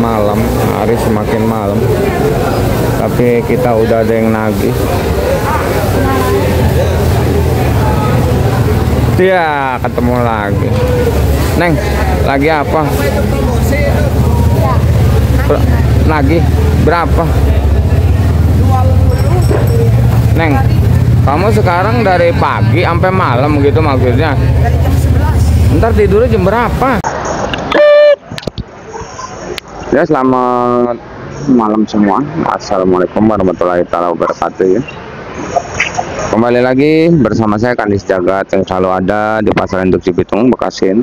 malam, hari semakin malam, tapi kita udah ada yang nagih. Ya, ketemu lagi. Neng, lagi apa? Lagi berapa? Neng, kamu sekarang dari pagi sampai malam gitu maksudnya? Dari jam 11. Ntar tidurnya jam berapa? Ya, selamat malam semua. Assalamualaikum warahmatullahi wabarakatuh ya. Kembali lagi bersama saya Kandis Jagat yang selalu ada di Pasar Induk Cibitung, Bekasi.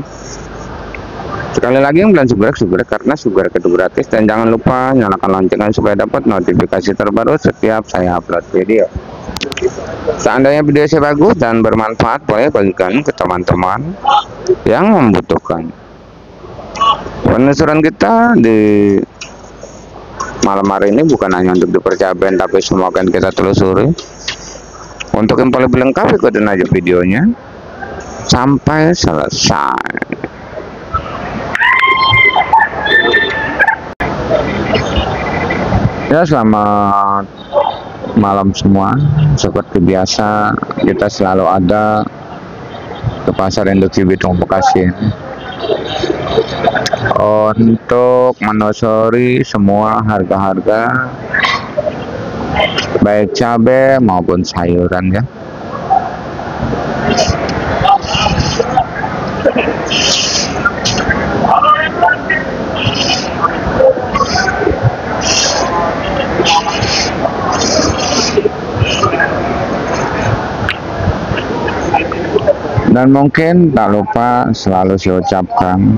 Sekali lagi yang bilang subrek karena subrek itu gratis, dan jangan lupa nyalakan loncengnya supaya dapat notifikasi terbaru setiap saya upload video. Seandainya video saya bagus dan bermanfaat, boleh bagikan ke teman-teman yang membutuhkan. Penelusuran kita di malam hari ini bukan hanya untuk dipercayakan, tapi semua akan kita telusuri. Untuk yang lebih lengkap, ikutin aja videonya sampai selesai. Ya, selamat malam semua. Seperti biasa, kita selalu ada ke Pasar Induk Cibitung, Bekasi untuk menelusuri semua harga-harga baik cabai maupun sayuran ya. Dan mungkin tak lupa selalu saya ucapkan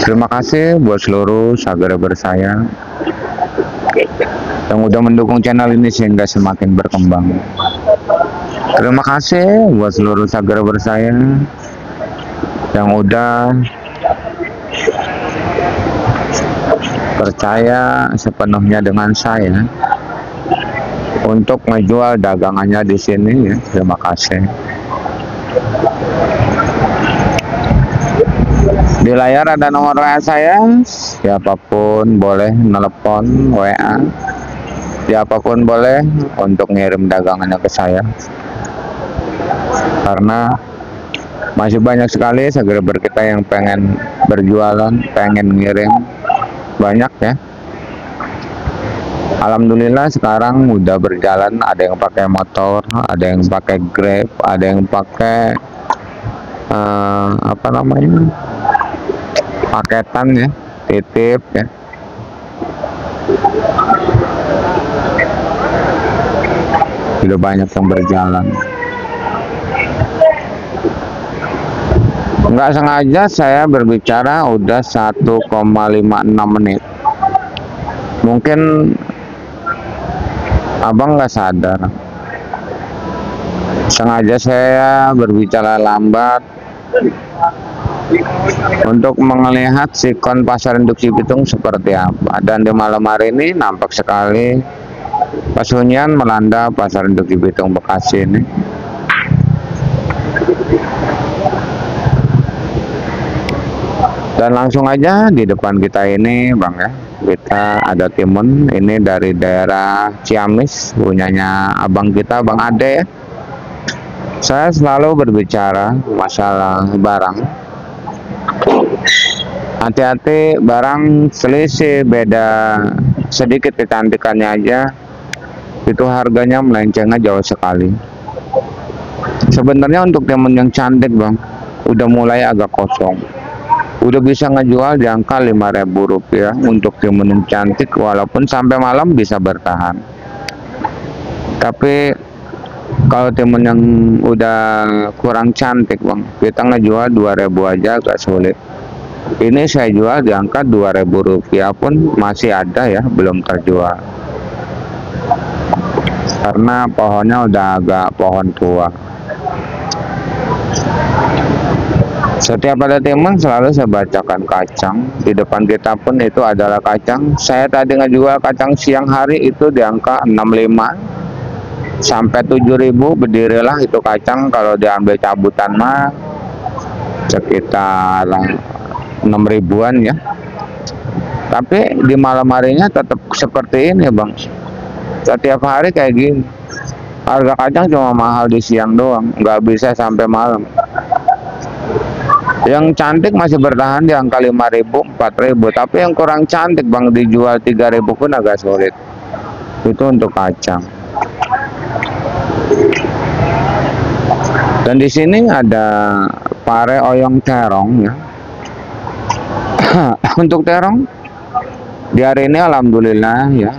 terima kasih buat seluruh subscriber saya yang udah mendukung channel ini sehingga semakin berkembang. Terima kasih buat seluruh subscriber saya yang udah percaya sepenuhnya dengan saya untuk ngejual dagangannya di sini ya. Terima kasih. Di layar ada nomor WA saya, siapapun boleh telepon WA, siapapun boleh untuk ngirim dagangannya ke saya, karena masih banyak sekali subscriber kita yang pengen berjualan, pengen ngirim banyak ya. Alhamdulillah sekarang udah berjalan, ada yang pakai motor, ada yang pakai Grab, ada yang pakai apa namanya, paketan ya, titip ya. Sudah banyak yang berjalan. Nggak sengaja saya berbicara udah 1,56 menit. Mungkin abang nggak sadar, sengaja saya berbicara lambat untuk melihat sikon Pasar Induk Cibitung seperti apa. Dan di malam hari ini nampak sekali kesunyian melanda Pasar Induk Cibitung, Bekasi ini. Dan langsung aja di depan kita ini bang ya, kita ada timun ini dari daerah Ciamis, punyanya abang kita, Bang Ade ya. Saya selalu berbicara masalah barang, hati-hati barang selisih beda sedikit kecantikannya aja, itu harganya melencengnya jauh sekali. Sebenarnya untuk timun yang cantik bang, udah mulai agak kosong, udah bisa ngejual di angka Rp5.000 untuk timun yang cantik, walaupun sampai malam bisa bertahan. Tapi kalau timun yang udah kurang cantik bang, kita ngejual 2.000 aja agak sulit. Ini saya jual di angka Rp2.000 pun masih ada ya, belum terjual karena pohonnya udah agak pohon tua. Setiap ada timun selalu saya bacakan kacang. Di depan kita pun itu adalah kacang. Saya tadi ngejual kacang siang hari itu di angka 65 sampai 7.000, berdirilah itu kacang. Kalau diambil cabutan mah sekitar 6 ribuan ya. Tapi di malam harinya tetap seperti ini bang, setiap hari kayak gini. Harga kacang cuma mahal di siang doang, nggak bisa sampai malam. Yang cantik masih bertahan di angka 5.000, 4.000, tapi yang kurang cantik bang dijual 3.000 pun agak sulit. Itu untuk kacang. Dan di sini ada pare oyong terong ya. Untuk terong di hari ini alhamdulillah ya,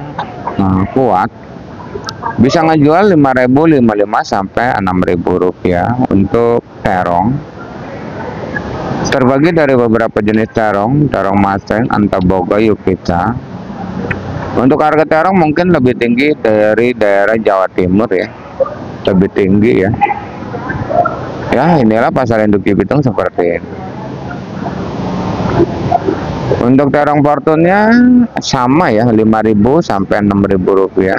kuat. Bisa ngejual 5.000, 55 sampai 6.000 rupiah untuk terong. Terbagi dari beberapa jenis terong, terong masen, antaboga, yukita. Untuk harga terong mungkin lebih tinggi dari daerah Jawa Timur ya, lebih tinggi ya. Ya inilah pasar induk Cibitung seperti ini. Untuk terong fortunnya sama ya, 5.000 sampai 6.000 rupiah.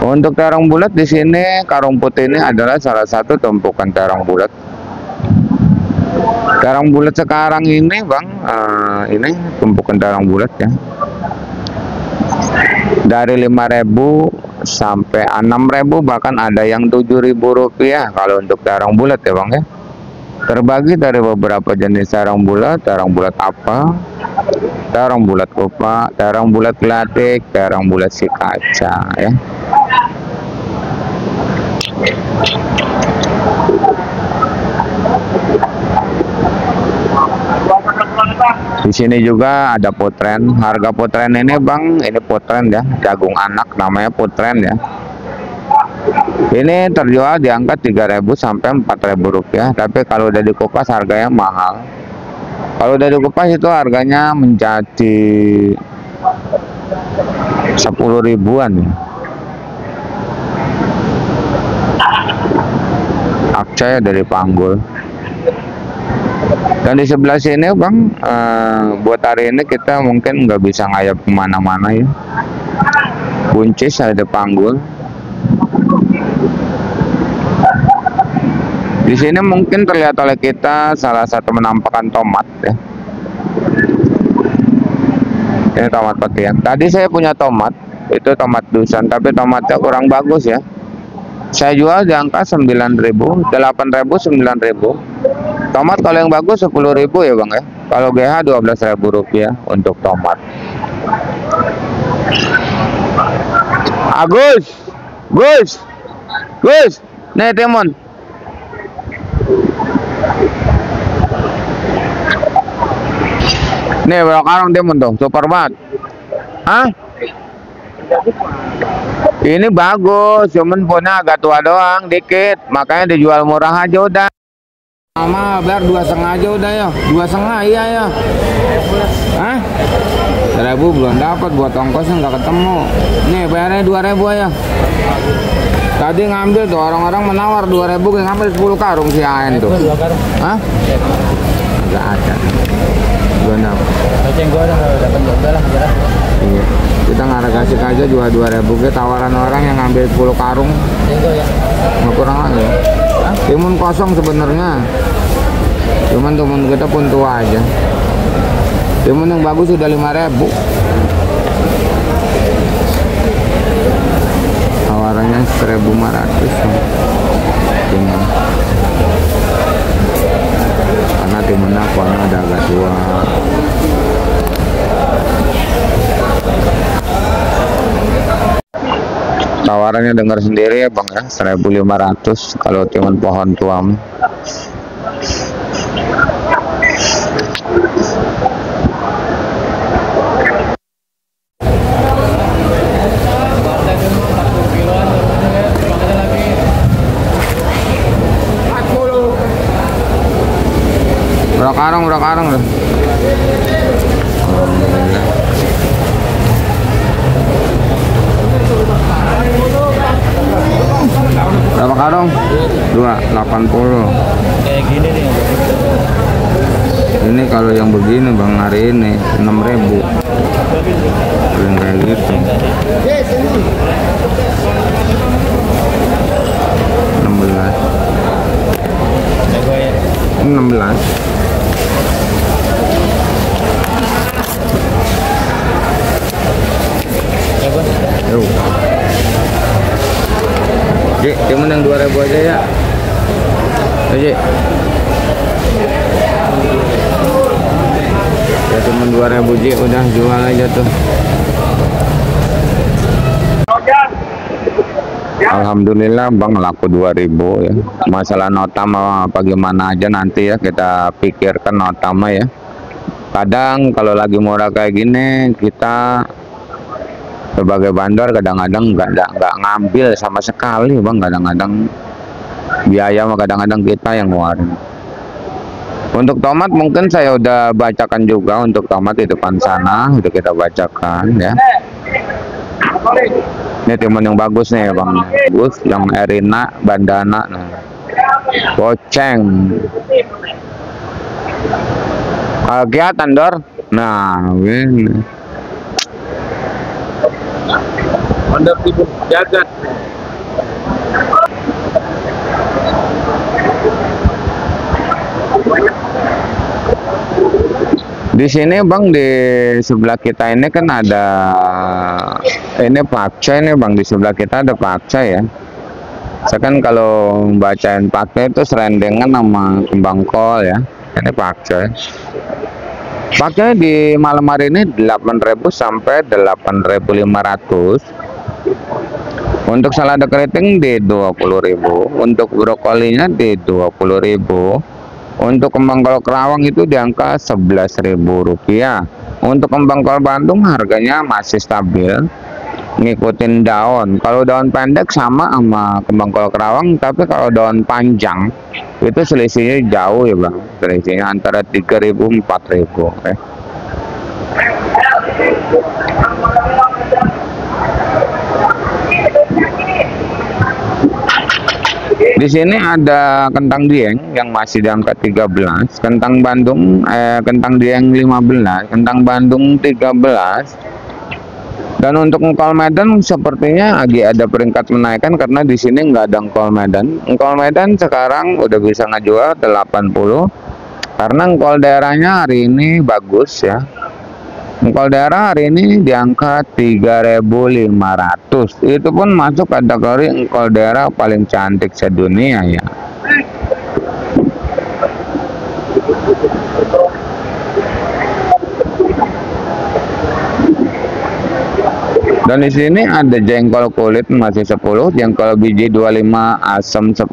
Untuk terong bulat di sini, karung putih ini adalah salah satu tumpukan terong bulat. Terong bulat sekarang ini bang, ini tumpukan terong bulat ya. Dari 5.000 sampai 6.000, bahkan ada yang 7.000 rupiah kalau untuk terong bulat ya bang ya. Terbagi dari beberapa jenis terong bulat apa, terong bulat kupa, terong bulat gelatik, terong bulat si kaca ya. Di sini juga ada putren. Harga putren ini bang, ini putren ya, jagung anak namanya putren ya. Ini terjual di angka 3.000 sampai 4.000 rupiah. Tapi kalau udah dikupas harganya mahal. Kalau udah dikupas itu harganya menjadi 10 ribuan ya. Akcaya dari Panggul. Dan di sebelah sini bang, buat hari ini kita mungkin nggak bisa ngayap kemana-mana ya. Buncis ada Panggul. Di sini mungkin terlihat oleh kita salah satu penampakan tomat ya. Ini tomat petian. Tadi saya punya tomat, itu tomat dusun, tapi tomatnya kurang bagus ya. Saya jual di angka 9.000, 8.000, 9.000. Tomat kalau yang bagus 10.000 ya bang ya. Kalau GH 12.000 rupiah untuk tomat. Gus, nih Timon. Nih berapa karung Timon tuh, super banget. Hah? Ini bagus, cuman punya agak tua doang, dikit, makanya dijual murah aja udah. Mama, biar 2,5 aja udah ya, 2,5 iya ya. Hah? 1.000 belum dapat, buat ongkosnya nggak ketemu. Nih bayarnya 2.000 ya. Tadi ngambil tuh orang-orang menawar 2.000, ngambil 10 karung si Aen tuh. Hah? Nggak ada. Belum dapat. Iya. Kita nggak kasih aja jual 2.000 ke tawaran orang yang ngambil 10 karung. Nggak kurang lagi. Timun kosong sebenarnya. Cuman timun kita pun tua aja. Timun yang bagus sudah 5.000. Tawarannya 1.500. Timun. Karena timunnya kuahnya ada agak tua. Tawarannya dengar sendiri ya bang ya, 1.500 kalau timun pohon tua. Berapa karung loh. Berapa karung? 280. Kayak gini nih. Ini kalau yang begini bang hari ini 6.000. Yang kayak gitu. 16. 16. aja ya. Oke. Ya cuma 2.000 Ji, udah jual aja tuh. Alhamdulillah Bang laku 2.000 ya. Masalah nota mau apa gimana aja nanti ya kita pikirkan nota mah ya. Kadang kalau lagi murah kayak gini kita sebagai bandar kadang-kadang nggak ngambil sama sekali Bang. Kadang-kadang biaya mah kadang-kadang kita yang ngeluarin. Untuk tomat mungkin saya udah bacakan juga, untuk tomat di depan sana udah kita bacakan ya. Ini timun yang bagus nih ya Bang, bagus yang Erina bandana nah. Boceng kegiatan Dor. Nah ini Honda timun jagat. Di sini Bang, di sebelah kita ini kan ada ini pakcoy nih Bang, di sebelah kita ada pakcoy ya. Saya kan kalau bacain pakcoy itu serendengan sama kembang kol ya. Ini pakcoy. Pakcoy di malam hari ini 8.000 sampai 8.500. Untuk salada keriting di 20.000, untuk brokolinya di 20.000. Untuk kembang kol kerawang itu di angka Rp11.000. Untuk kembang kol Bandung harganya masih stabil, ngikutin daun. Kalau daun pendek sama kembang kol kerawang, tapi kalau daun panjang itu selisihnya jauh ya Bang. Selisihnya antara 3.000 4.000 ya. Di sini ada kentang dieng yang masih di angka 13, kentang Bandung kentang dieng 15, kentang Bandung 13. Dan untuk engkol Medan sepertinya lagi ada peringkat menaikkan karena di sini nggak ada engkol Medan. Engkol Medan sekarang udah bisa ngejual 80 karena engkol daerahnya hari ini bagus ya. Engkol daerah hari ini di angka 3.500. Itu pun masuk kategori engkol daerah paling cantik sedunia ya. Dan di sini ada jengkol kulit masih 10, jengkol biji 25, asam 10.000,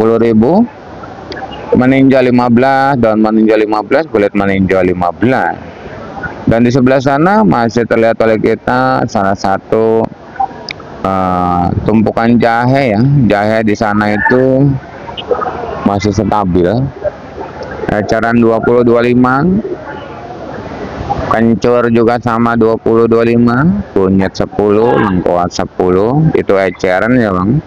meninjau 15, daun meninjau 15, kulit meninjau 15. Dan di sebelah sana masih terlihat oleh kita salah satu tumpukan jahe ya. Jahe di sana itu masih stabil. Eceran 20-25, kencur juga sama 20-25, kunyit 10, lengkuas 10. Itu eceran ya Bang.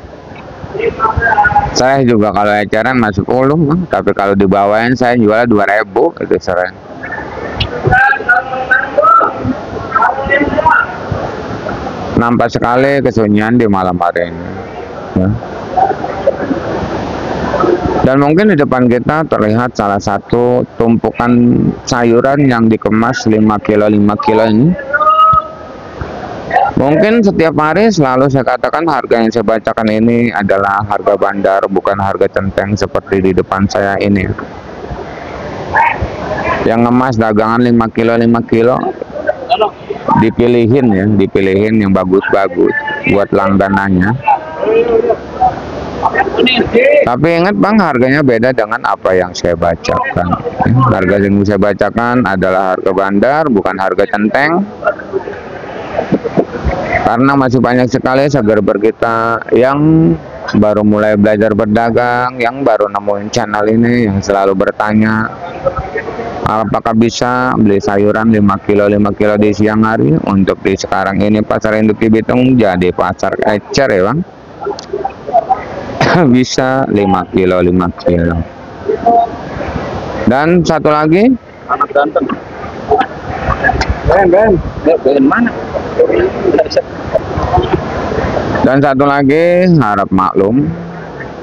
Saya juga kalau eceran masih 10 Bang, tapi kalau dibawain saya jual 2.000 itu sering. Nampak sekali kesunyian di malam hari ini ya. Dan mungkin di depan kita terlihat salah satu tumpukan sayuran yang dikemas 5 kilo ini. Mungkin setiap hari selalu saya katakan harga yang saya bacakan ini adalah harga bandar, bukan harga centeng seperti di depan saya ini. Yang ngemas dagangan 5 kilo dipilihin ya, dipilihin yang bagus-bagus buat langganannya. Tapi ingat Bang, harganya beda dengan apa yang saya bacakan. Harga yang saya bacakan adalah harga bandar, bukan harga centeng. Karena masih banyak sekali subscriber kita yang baru mulai belajar berdagang, yang baru nemuin channel ini, yang selalu bertanya apakah bisa beli sayuran 5 kilo di siang hari. Untuk di sekarang ini pasar induk Cibitung jadi pasar ecer ya Bang. Bisa 5 kilo. Dan satu lagi anak ganteng Ben mana? Dan satu lagi harap maklum,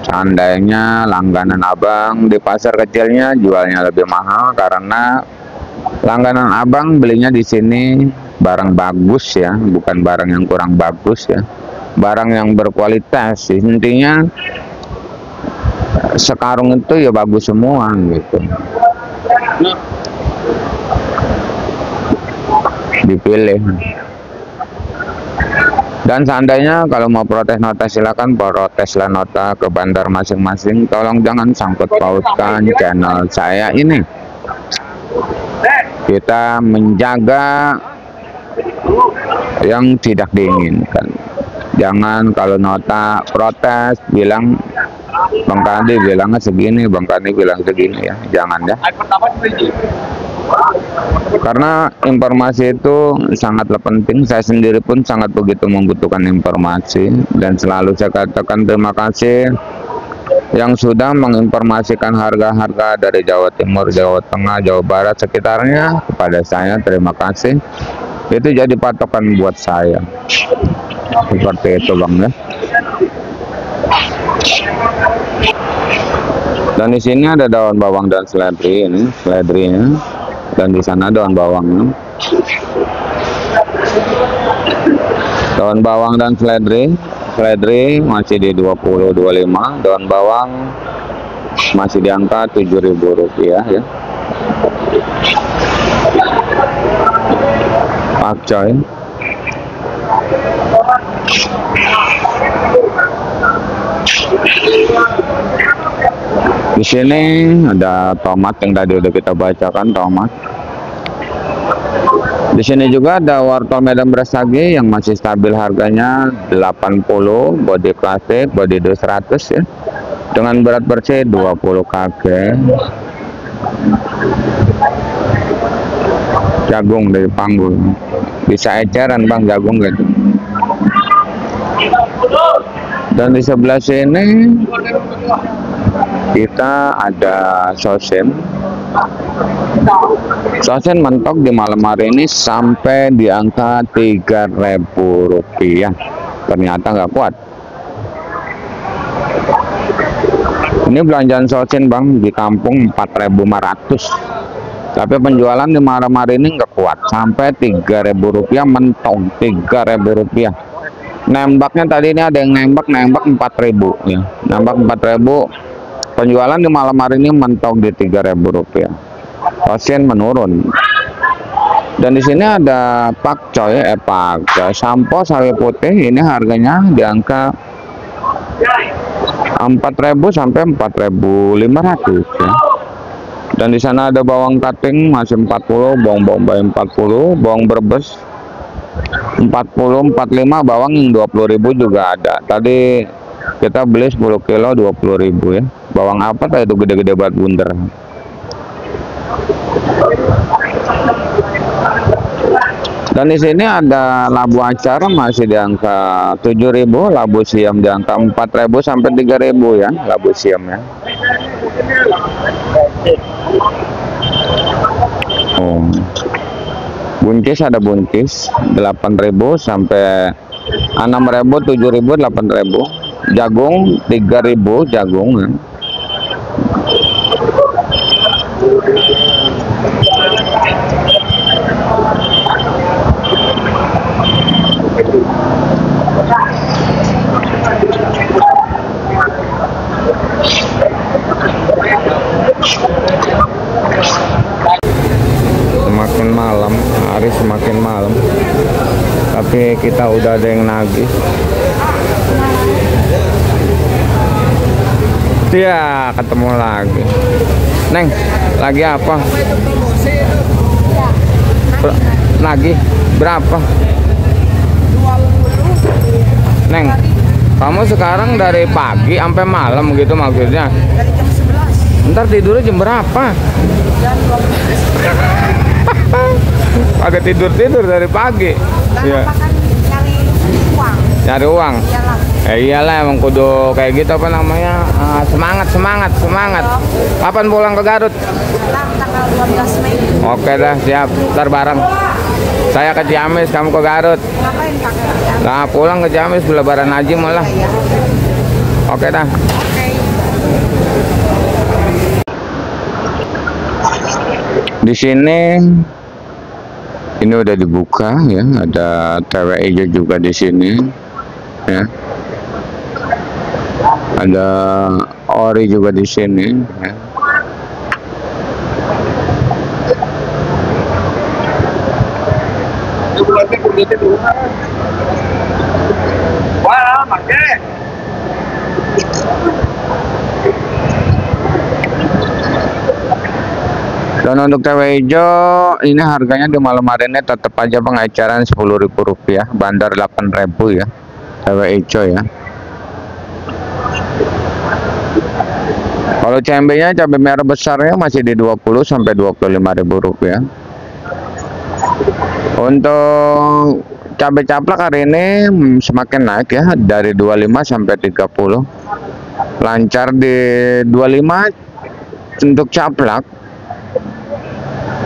seandainya langganan abang di pasar kecilnya jualnya lebih mahal karena langganan abang belinya di sini barang bagus ya, bukan barang yang kurang bagus ya, barang yang berkualitas. Intinya sekarung itu ya bagus semua gitu, dipilih. Dan seandainya kalau mau protes nota, silakan proteslah nota ke bandar masing-masing. Tolong jangan sangkut pautkan channel saya ini. Kita menjaga yang tidak diinginkan. Jangan kalau nota protes bilang Bang Kandi bilangnya segini, Bang Kandi bilang segini ya. Jangan ya. Karena informasi itu sangatlah penting. Saya sendiri pun sangat begitu membutuhkan informasi, dan selalu saya katakan terima kasih yang sudah menginformasikan harga-harga dari Jawa Timur, Jawa Tengah, Jawa Barat sekitarnya kepada saya. Terima kasih. Itu jadi patokan buat saya. Seperti itu Bang ya. Dan di sini ada daun bawang dan seledri, ini seledrinya, dan di sana daun bawangnya. Daun bawang dan seledri masih di 20-25, daun bawang masih di angka Rp7.000 ya. Pakcoy di sini ada tomat yang tadi udah kita bacakan, tomat. Di sini juga ada wortel medan bersagi yang masih stabil harganya 80, body klasik, body 200 ya. Dengan berat bersih 20 kg. Jagung dari Panggul. Bisa eceran Bang jagung gitu. Dan di sebelah sini kita ada sosen. Sosen mentok di malam hari ini sampai di angka Rp3.000. Ternyata nggak kuat. Ini belanjaan sosen Bang di kampung 4.500. Tapi penjualan di malam hari ini nggak kuat, sampai Rp3.000 mentok, Rp3.000. Nembaknya tadi ini ada yang nembak 4.000 ya, nembak 4.000. Penjualan di malam hari ini mentok di Rp3.000. Pasien menurun. Dan di sini ada pakcoy, sampo sawi putih, ini harganya di angka 4.000 sampai 4.500 ya. Dan di sana ada bawang kating masih 40, bawang bombay 40, bawang brebes 40, 45, bawang yang 20.000 juga ada. Tadi kita beli 10 kilo 20.000 ya. Bawang apa tadi itu gede-gede banget bundar. Dan di sini ada labu acar masih di angka 7.000, labu siam di angka 4.000 sampai 3.000 ya, labu siam ya. Oh. Buncis ada buncis 8.000 sampai 6.000, 7.000, 8.000. Jagung 3.000 jagung ya. Semakin malam, hari semakin malam, tapi kita udah ada yang nagih. Ya, ketemu lagi. Neng, lagi apa? Nagih berapa? Neng, kamu sekarang dari pagi sampai malam gitu maksudnya? Dari jam 11. Ntar tidurnya jam berapa? Jam 12. Agak tidur dari pagi. Iya. Kan nyari uang. Nyari uang. Iyalah. Iyalah emang kudu kayak gitu, apa namanya, semangat. Kapan pulang ke Garut? Pulang tanggal 12 Mei. Oke dah, siap. Ntar bareng. Saya ke Ciamis, kamu ke Garut. Ngapain kakek? Nah pulang ke Ciamis lebaran haji malah. Iya. Oke dah. Oke. Di sini ini udah dibuka ya, ada TWI juga di sini ya. Ada ori juga di sini ya. Dan untuk cabai hijau ini harganya di malam hari ini tetap aja Bang eceran Rp10.000, bandar 8.000 ya cabai hijau ya. Kalau cabai-nya, cabai merah besarnya masih di 20 sampai Rp25.000. Untuk cabai caplak hari ini semakin naik ya, dari 25 sampai 30. Lancar di 25 untuk caplak.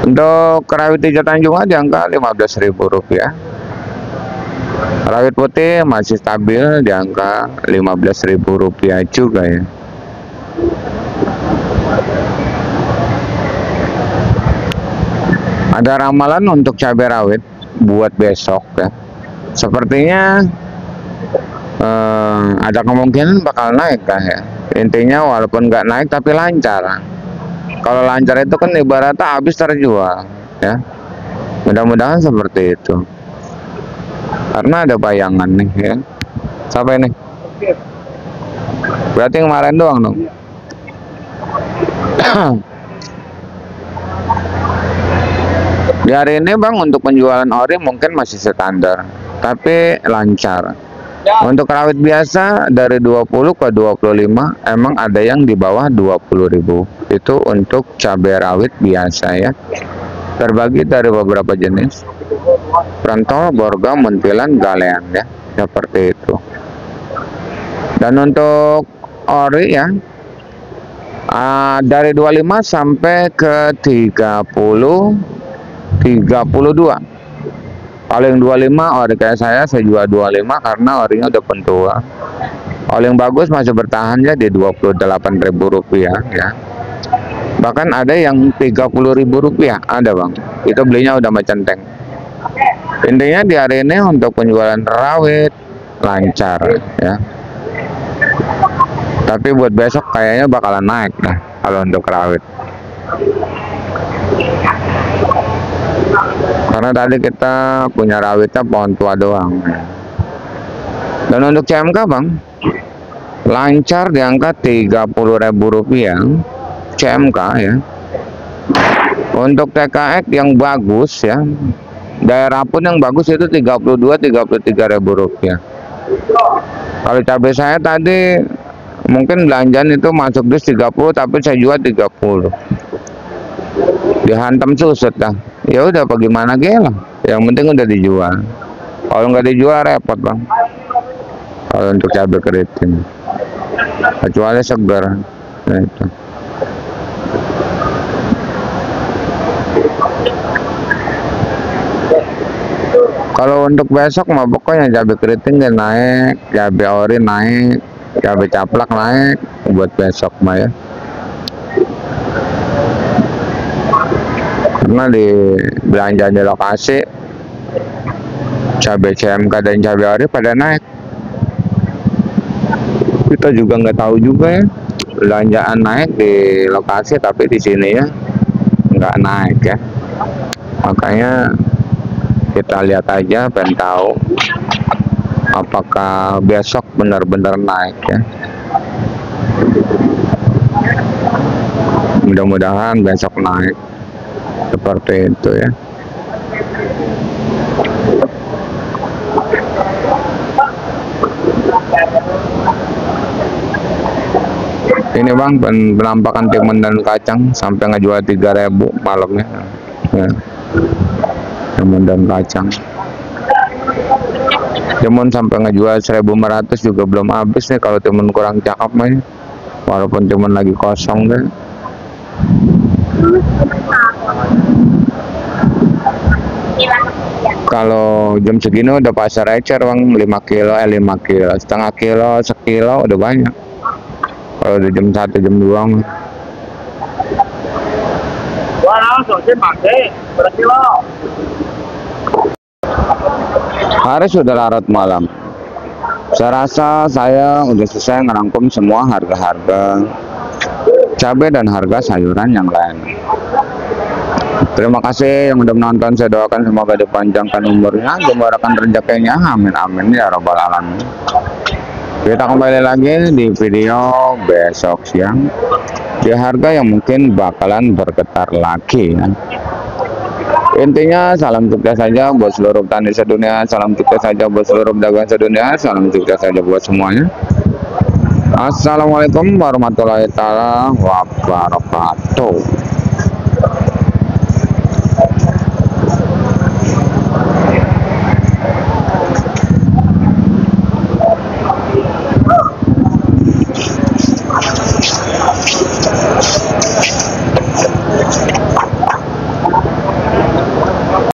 Untuk rawit hijau Tanjungan di angka Rp15.000. Rawit putih masih stabil di angka Rp15.000 juga ya. Ada ramalan untuk cabai rawit buat besok ya. Sepertinya ada kemungkinan bakal naik kan ya. Intinya walaupun nggak naik tapi lancar. Kalau lancar itu kan ibaratnya habis terjual ya. Mudah-mudahan seperti itu. Karena ada bayangan nih ya. Sampai nih. Berarti kemarin doang dong. Di hari ini Bang untuk penjualan ori mungkin masih standar, tapi lancar. Untuk rawit biasa dari 20 ke 25, emang ada yang di bawah 20.000. Itu untuk cabai rawit biasa ya. Terbagi dari beberapa jenis. Pentol, borga, muntilan, galean ya. Seperti itu. Dan untuk ori ya, dari 25 sampai ke 32. Paling 25 ori kayak saya jual 25 karena orinya udah pentua. Paling bagus masih bertahan ya di Rp28.000 ya. Bahkan ada yang Rp30.000 ada Bang. Itu belinya udah macenteng. Intinya di hari ini untuk penjualan rawit lancar ya. Tapi buat besok kayaknya bakalan naik dah kalau untuk rawit. Karena tadi kita punya rawitnya pohon tua doang. Dan untuk CMK Bang, lancar di angka Rp30.000 CMK ya. Untuk TKX yang bagus ya, daerah pun yang bagus itu Rp32.000-Rp33.000. Kalau cabai saya tadi mungkin belanjaan itu masuk dus 30, tapi saya jual 30. Dihantam susut dah. Ya udah bagaimana lah. Yang penting udah dijual. Kalau nggak dijual repot Bang. Kalau untuk cabai keriting. Kecuali segar. Nah, itu. Kalau untuk besok mah pokoknya cabai keriting naik, cabai ori naik, cabai caplak naik buat besok mah ya. Karena di belanja di lokasi cabai CMK dan cabai ori pada naik. Kita juga nggak tahu juga ya, belanjaan naik di lokasi tapi di sini ya nggak naik ya. Makanya kita lihat aja pengen tahu apakah besok benar-benar naik ya. Mudah-mudahan besok naik seperti itu ya. Ini Bang penampakan timun dan kacang sampai ngejual 3.000 malamnya ya. Timun dan kacang, timun sampai ngejual 1.500 juga belum habis nih kalau timun kurang cakep mah ya. Walaupun timun lagi kosong deh. Kalau jam segini udah pasar ecer Bang, 5 kilo, 5 kilo, setengah kilo, sekilo udah banyak. Kalau udah jam 1, jam 2 hari sudah larut malam. Saya rasa saya udah selesai ngerangkum semua harga-harga cabai dan harga sayuran yang lain. Terima kasih yang udah menonton. Saya doakan semoga dipanjangkan umurnya, dimurahkan rezekinya. Amin amin ya robbal alamin. Kita kembali lagi di video besok siang di harga yang mungkin bakalan bergetar lagi ya. Intinya salam sukses saja buat seluruh petani sedunia, salam sukses saja buat seluruh pedagang sedunia, salam sukses saja buat semuanya. Assalamualaikum warahmatullahi wabarakatuh.